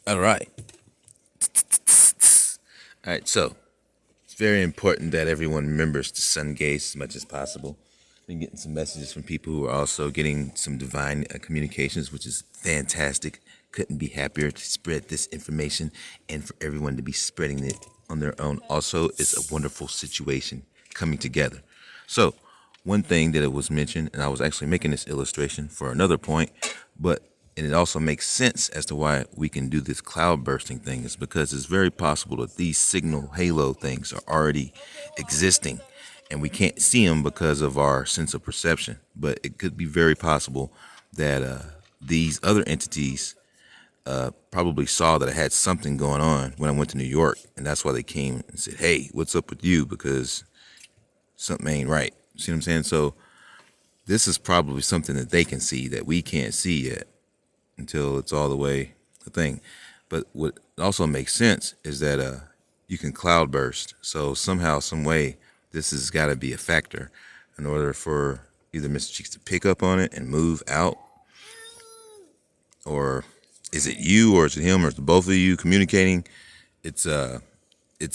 All right. All right. So it's very important that everyone remembers to sun gaze as much as possible. Been getting some messages from people who are also getting some divine communications, which is fantastic. Couldn't be happier to spread this information and for everyone to be spreading it on their own. Also, it's a wonderful situation coming together. So, one thing that it was mentioned, and I was actually making this illustration for another point, but and it also makes sense as to why we can do this cloud bursting thing is because it's very possible that these signal halo things are already existing and we can't see them because of our sense of perception. But it could be very possible that these other entities probably saw that I had something going on when I went to New York, and that's why they came and said, "Hey, what's up with you? Because something ain't right." See what I'm saying? So this is probably something that they can see that we can't see yet until it's all the way a thing. But what also makes sense is that you can cloud burst. So somehow, some way, this has got to be a factor in order for either Mr. Cheeks to pick up on it and move out, or is it you, or is it him, or is it both of you communicating? It's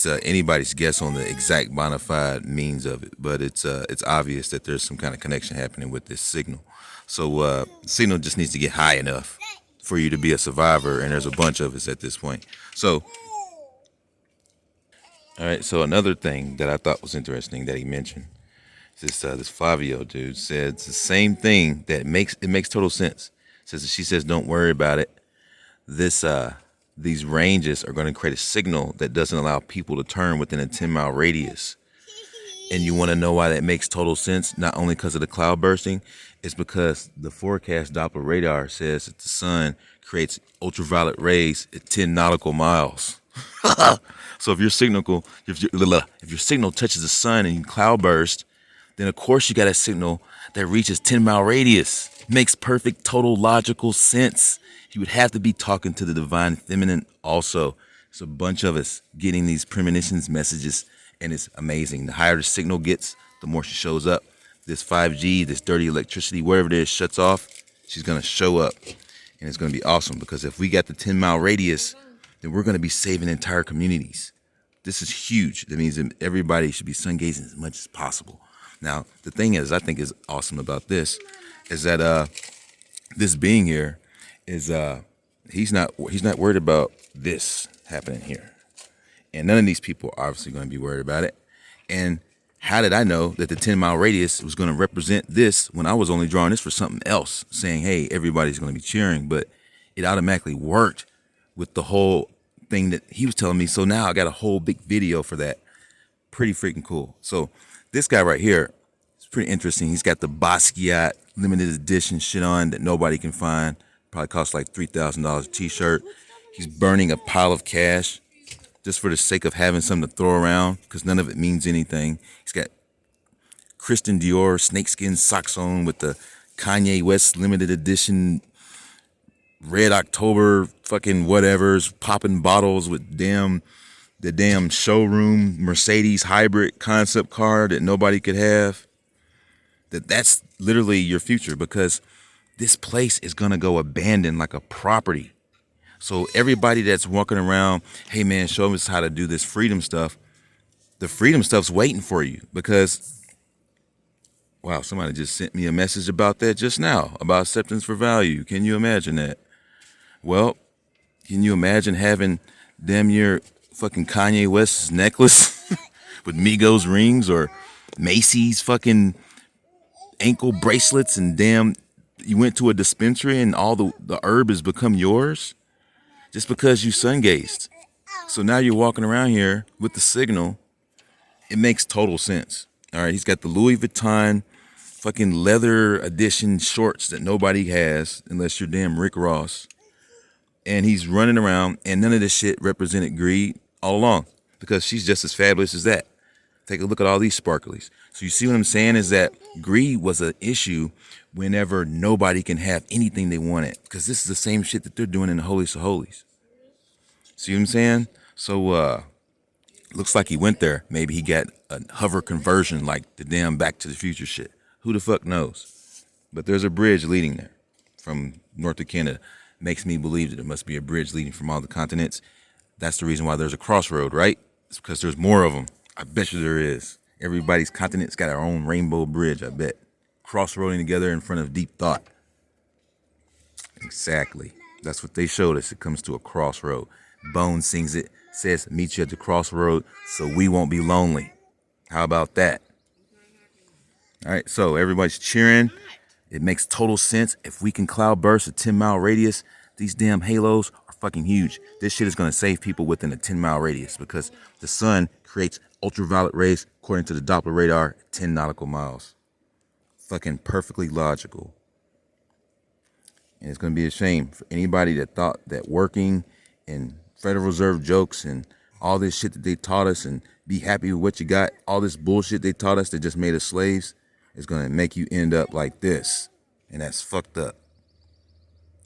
anybody's guess on the exact bona fide means of it, but it's obvious that there's some kind of connection happening with this signal. So the signal just needs to get high enough for you to be a survivor, and there's a bunch of us at this point. So, all right. So another thing that I thought was interesting that he mentioned is this Flavio dude said it's the same thing that makes total sense. Says she says don't worry about it. This these ranges are going to create a signal that doesn't allow people to turn within a 10-mile radius. And you want to know why that makes total sense? Not only because of the cloud bursting, it's because the forecast Doppler radar says that the sun creates ultraviolet rays at 10 nautical miles. So if your signal touches the sun and you cloud burst, then of course you got a signal that reaches 10-mile radius. Makes perfect, total logical sense. You would have to be talking to the divine feminine also. It's a bunch of us getting these premonitions messages, and it's amazing. The higher the signal gets, the more she shows up. This 5G, this dirty electricity, whatever it is, shuts off, she's going to show up. And it's going to be awesome because if we got the 10-mile radius, then we're going to be saving entire communities. This is huge. That means that everybody should be sun gazing as much as possible. Now, the thing is, I think is awesome about this is that this being here is he's not worried about this happening here. And none of these people are obviously going to be worried about it. And how did I know that the 10-mile radius was going to represent this when I was only drawing this for something else, saying, hey, everybody's going to be cheering, but it automatically worked with the whole thing that he was telling me. So now I got a whole big video for that. Pretty freaking cool. So this guy right here is pretty interesting. He's got the Basquiat limited edition shit on that nobody can find. Probably costs like $3,000 a t-shirt. He's burning a pile of cash just for the sake of having something to throw around because none of it means anything. He's got Christian Dior snakeskin socks on with the Kanye West limited edition Red October fucking whatever's, popping bottles with the damn showroom Mercedes hybrid concept car that nobody could have. That's literally your future because this place is going to go abandoned like a property. So everybody that's walking around, hey man, show us how to do this freedom stuff. The freedom stuff's waiting for you because, wow, somebody just sent me a message about that just now, about acceptance for value. Can you imagine that? Well, can you imagine having damn near fucking Kanye West's necklace with Migos rings or Macy's fucking ankle bracelets and damn, you went to a dispensary and all the herb has become yours just because you sun gazed. So now you're walking around here with the signal. It makes total sense. All right, he's got the Louis Vuitton fucking leather edition shorts that nobody has unless you're damn Rick Ross. And he's running around, and none of this shit represented greed all along because she's just as fabulous as that. Take a look at all these sparklies. So you see what I'm saying is that greed was an issue whenever nobody can have anything they wanted because this is the same shit that they're doing in the Holies of Holies. See what I'm saying? So looks like he went there. Maybe he got a hover conversion like the damn Back to the Future shit. Who the fuck knows? But there's a bridge leading there from north to Canada. makes me believe that there must be a bridge leading from all the continents. That's the reason why there's a crossroad, right? It's because there's more of them. I bet you there is. Everybody's continent's got our own rainbow bridge, I bet. Crossroading together in front of deep thought. Exactly. That's what they showed us. It comes to a crossroad. Bone sings it, says, meet you at the crossroad so we won't be lonely. How about that? All right, so everybody's cheering. It makes total sense. If we can cloud burst a 10-mile radius, these damn halos are fucking huge. This shit is going to save people within a 10-mile radius because the sun creates ultraviolet rays according to the Doppler radar at 10 nautical miles. Fucking perfectly logical. And it's going to be a shame for anybody that thought that working and Federal Reserve jokes and all this shit that they taught us and be happy with what you got, all this bullshit they taught us that just made us slaves, is going to make you end up like this. And that's fucked up.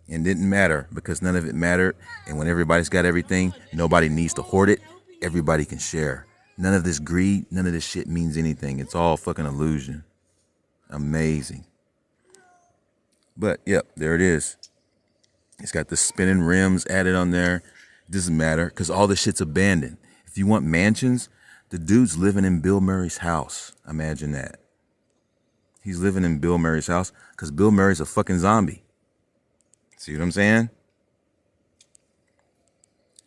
And didn't matter because none of it mattered. And when everybody's got everything, nobody needs to hoard it. Everybody can share. None of this greed, none of this shit means anything. It's all fucking illusion. Amazing. But, yep, there it is. It's got the spinning rims added on there. It doesn't matter because all this shit's abandoned. If you want mansions, the dude's living in Bill Murray's house. Imagine that. He's living in Bill Murray's house because Bill Murray's a fucking zombie. See what I'm saying?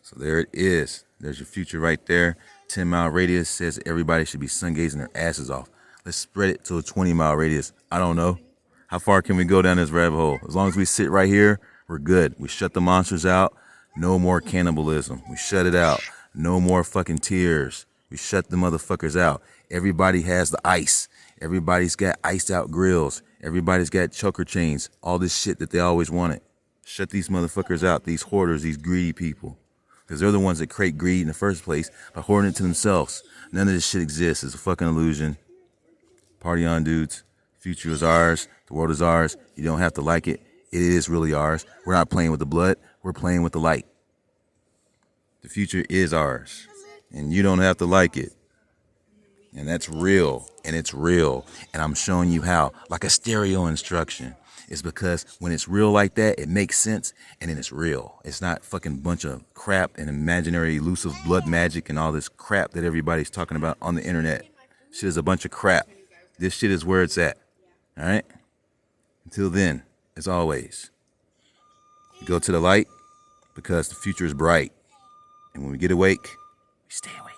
So there it is. There's your future right there. 10-mile radius says everybody should be sun gazing their asses off. Let's spread it to a 20-mile radius. I don't know. How far can we go down this rabbit hole? As long as we sit right here, we're good. We shut the monsters out. No more cannibalism. We shut it out. No more fucking tears. We shut the motherfuckers out. Everybody has the ice. Everybody's got iced out grills. Everybody's got choker chains. All this shit that they always wanted. Shut these motherfuckers out. These hoarders, these greedy people. Because they're the ones that create greed in the first place by hoarding it to themselves. None of this shit exists. It's a fucking illusion. Party on, dudes. Future is ours. The world is ours. You don't have to like it. It is really ours. We're not playing with the blood. We're playing with the light. The future is ours. And you don't have to like it. And that's real. And it's real. And I'm showing you how. Like a stereo instruction. It's because when it's real like that, it makes sense. And then it's real. It's not fucking bunch of crap and imaginary elusive blood magic and all this crap that everybody's talking about on the internet. Shit is a bunch of crap. This shit is where it's at. All right? Until then, as always, go to the light because the future is bright. And when we get awake, we stay awake.